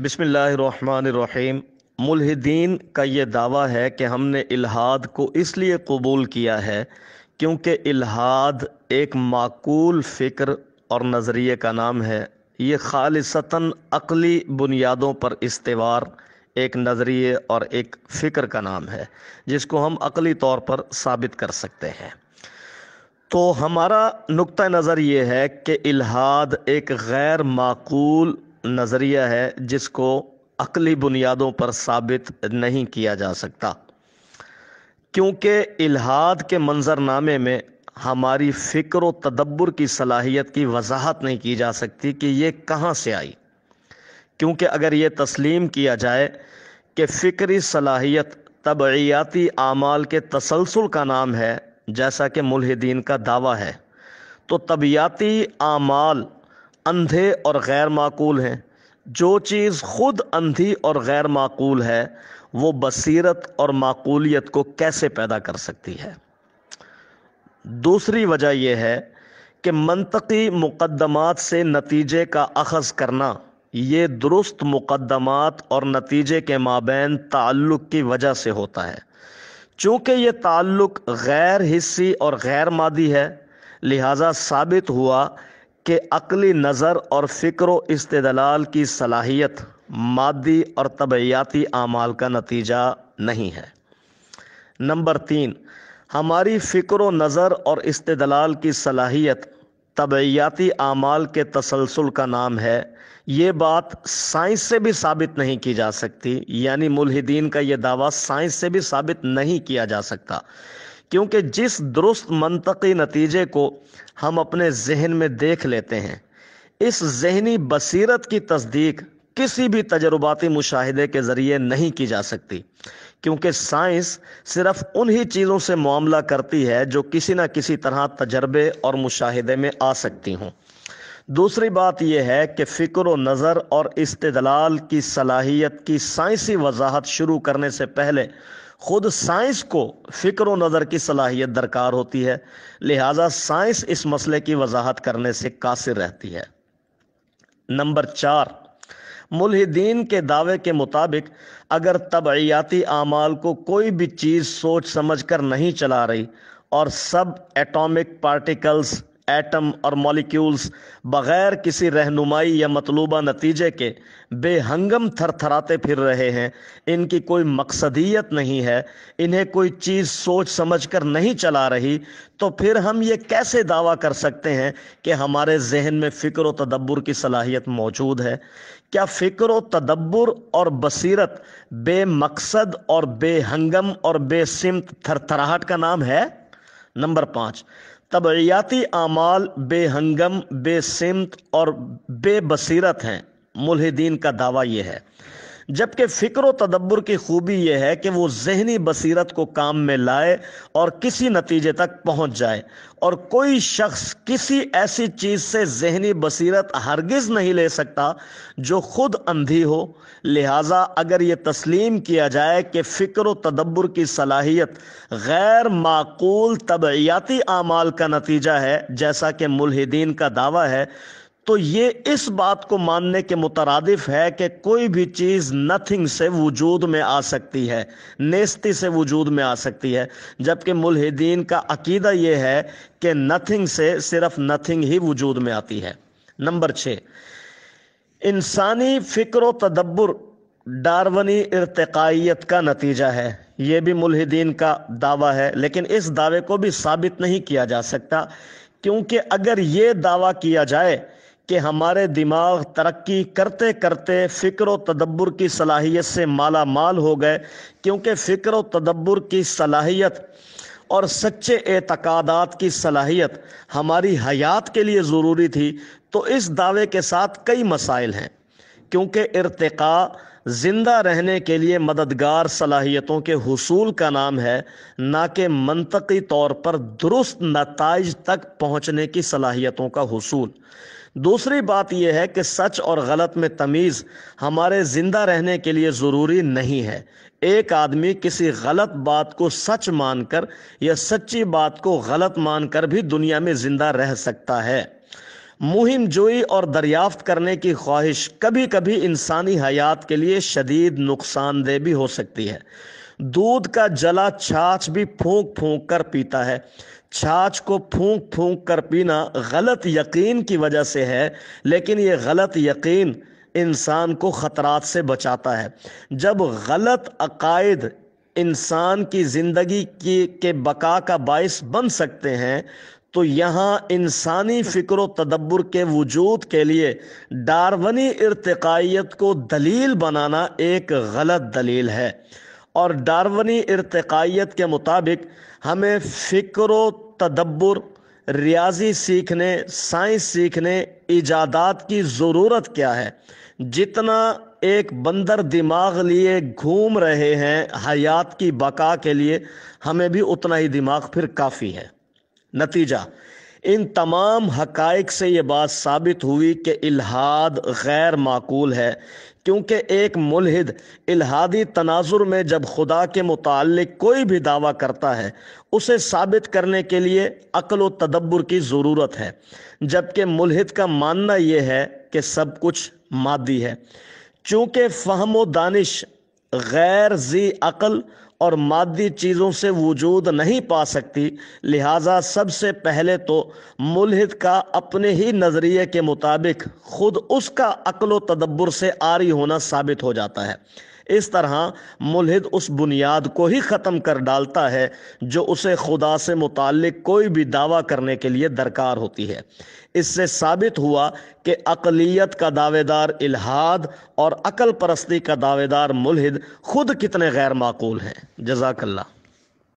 بسم اللہ الرحمن الرحیم۔ ملحدین کا یہ دعویٰ ہے کہ ہم نے الحاد کو اس لیے قبول کیا ہے کیونکہ الحاد ایک معقول فکر اور نظریے کا نام ہے۔ یہ خالصتاً عقلی بنیادوں پر استوار ایک نظریے اور ایک فکر کا نام ہے جس کو ہم عقلی طور پر ثابت کر سکتے ہیں۔ تو ہمارا نقطہ نظر یہ ہے کہ الحاد ایک غیر معقول نظریہ ہے جس کو عقلی بنیادوں پر ثابت نہیں کیا جا سکتا، کیونکہ الحاد کے منظرنامے میں ہماری فکر و تدبر کی صلاحیت کی وضاحت نہیں کی جا سکتی کہ یہ کہاں سے آئی، کیونکہ اگر یہ تسلیم کیا جائے کہ فکری صلاحیت طبعیاتی اعمال کے تسلسل کا نام ہے جیسا کہ ملحدین کا دعویٰ ہے، تو طبعیاتی اعمال اندھے اور غیر معقول ہیں۔ جو چیز خود اندھی اور غیر معقول ہے وہ بصیرت اور معقولیت کو کیسے پیدا کر سکتی ہے؟ دوسری وجہ یہ ہے کہ منطقی مقدمات سے نتیجے کا اخذ کرنا یہ درست مقدمات اور نتیجے کے مابین تعلق کی وجہ سے ہوتا ہے۔ چونکہ یہ تعلق غیر حسی اور غیر مادی ہے، لہذا ثابت ہوا کہ عقلی نظر اور فکر و استدلال کی صلاحیت مادی اور طبعیاتی اعمال کا نتیجہ نہیں ہے۔ نمبر 3، ہماری فکر و نظر اور استدلال کی صلاحیت طبعیاتی اعمال کے تسلسل کا نام ہے۔ یہ بات سائنس سے بھی ثابت نہیں کی جا سکتی، یعنی ملحدین کا یہ دعویٰ سائنس سے بھی ثابت نہیں کیا جا سکتا، کیونکہ جس درست منطقی نتیجے کو ہم اپنے ذہن میں دیکھ لیتے ہیں، اس ذہنی بصیرت کی تصدیق کسی بھی تجرباتی مشاہدے کے ذریعے نہیں کی جا سکتی، کیونکہ سائنس صرف انہی چیزوں سے معاملہ کرتی ہے جو کسی نہ کسی طرح تجربے اور مشاہدے میں آ سکتی ہوں۔ دوسری بات یہ ہے کہ فکر و نظر اور استدلال کی صلاحیت کی سائنسی وضاحت شروع کرنے سے پہلے خود سائنس کو فکر و نظر کی صلاحیت درکار ہوتی ہے، لہذا سائنس اس مسئلے کی وضاحت کرنے سے قاصر رہتی ہے۔ نمبر 4، ملحدین کے دعوے کے مطابق اگر طبعیاتی اعمال کو کوئی بھی چیز سوچ سمجھ کر نہیں چلا رہی اور سب ایٹامک پارٹیکلز، ایٹم اور مالیکیولز بغیر کسی رہنمائی یا مطلوبہ نتیجے کے بے ہنگم تھر تھراتے پھر رہے ہیں، ان کی کوئی مقصدیت نہیں ہے، انہیں کوئی چیز سوچ سمجھ کر نہیں چلا رہی، تو پھر ہم یہ کیسے دعویٰ کر سکتے ہیں کہ ہمارے ذہن میں فکر و تدبر کی صلاحیت موجود ہے؟ کیا فکر و تدبر اور بصیرت بے مقصد اور بے ہنگم اور بے سمت تھر تھراہٹ کا نام ہے؟ نمبر 5، طبعیاتی اعمال بے ہنگم، بے سمت اور بے بصیرت ہیں۔ ملحدین کا دعویٰ یہ ہے، جبکہ فکر و تدبر کی خوبی یہ ہے کہ وہ ذہنی بصیرت کو کام میں لائے اور کسی نتیجے تک پہنچ جائے، اور کوئی شخص کسی ایسی چیز سے ذہنی بصیرت ہرگز نہیں لے سکتا جو خود اندھی ہو۔ لہٰذا اگر یہ تسلیم کیا جائے کہ فکر و تدبر کی صلاحیت غیر معقول طبعیاتی اعمال کا نتیجہ ہے جیسا کہ ملحدین کا دعویٰ ہے، تو یہ اس بات کو ماننے کے مترادف ہے کہ کوئی بھی چیز نتھنگ سے وجود میں آ سکتی ہے، نیستی سے وجود میں آ سکتی ہے، جبکہ ملحدین کا عقیدہ یہ ہے کہ نتھنگ سے صرف نتھنگ ہی وجود میں آتی ہے۔ نمبر 6، انسانی فکر و تدبر ڈارونی ارتقائیت کا نتیجہ ہے۔ یہ بھی ملحدین کا دعویٰ ہے، لیکن اس دعوے کو بھی ثابت نہیں کیا جا سکتا، کیونکہ اگر یہ دعویٰ کیا جائے کہ ہمارے دماغ ترقی کرتے کرتے فکر و تدبر کی صلاحیت سے مالا مال ہو گئے، کیونکہ فکر و تدبر کی صلاحیت اور سچے اعتقادات کی صلاحیت ہماری حیات کے لیے ضروری تھی، تو اس دعوے کے ساتھ کئی مسائل ہیں، کیونکہ ارتقاء زندہ رہنے کے لیے مددگار صلاحیتوں کے حصول کا نام ہے، نہ کہ منطقی طور پر درست نتائج تک پہنچنے کی صلاحیتوں کا حصول۔ دوسری بات یہ ہے کہ سچ اور غلط میں تمیز ہمارے زندہ رہنے کے لیے ضروری نہیں ہے۔ ایک آدمی کسی غلط بات کو سچ مان کر یا سچی بات کو غلط مان کر بھی دنیا میں زندہ رہ سکتا ہے۔ مہم جوئی اور دریافت کرنے کی خواہش کبھی کبھی انسانی حیات کے لیے شدید نقصان دہ بھی ہو سکتی ہے۔ دودھ کا جلا چھاچھ بھی پھونک پھونک کر پیتا ہے۔ چھاچھ کو پھونک پھونک کر پینا غلط یقین کی وجہ سے ہے، لیکن یہ غلط یقین انسان کو خطرات سے بچاتا ہے۔ جب غلط عقائد انسان کی زندگی کے بقا کا باعث بن سکتے ہیں تو یہاں انسانی فکر و تدبر کے وجود کے لیے ڈارونی ارتقائیت کو دلیل بنانا ایک غلط دلیل ہے، اور ڈارونی ارتقائیت کے مطابق ہمیں فکر و تدبر، ریاضی سیکھنے، سائنس سیکھنے، ایجادات کی ضرورت کیا ہے؟ جتنا ایک بندر دماغ لیے گھوم رہے ہیں حیات کی بقا کے لیے، ہمیں بھی اتنا ہی دماغ پھر کافی ہے۔ نتیجہ، ان تمام حقائق سے یہ بات ثابت ہوئی کہ الحاد غیر معقول ہے، کیونکہ ایک ملحد الحادی تناظر میں جب خدا کے متعلق کوئی بھی دعویٰ کرتا ہے، اسے ثابت کرنے کے لیے عقل و تدبر کی ضرورت ہے، جبکہ ملحد کا ماننا یہ ہے کہ سب کچھ مادی ہے۔ چونکہ فہم و دانش غیر ذی عقل اور مادی چیزوں سے وجود نہیں پا سکتی، لہٰذا سب سے پہلے تو ملحد کا اپنے ہی نظریے کے مطابق خود اس کا عقل و تدبر سے عاری ہونا ثابت ہو جاتا ہے۔ اس طرح ملحد اس بنیاد کو ہی ختم کر ڈالتا ہے جو اسے خدا سے متعلق کوئی بھی دعویٰ کرنے کے لیے درکار ہوتی ہے۔ اس سے ثابت ہوا کہ عقلیت کا دعوے دار الحاد اور عقل پرستی کا دعوے دار ملحد خود کتنے غیر معقول ہیں۔ جزاک اللہ۔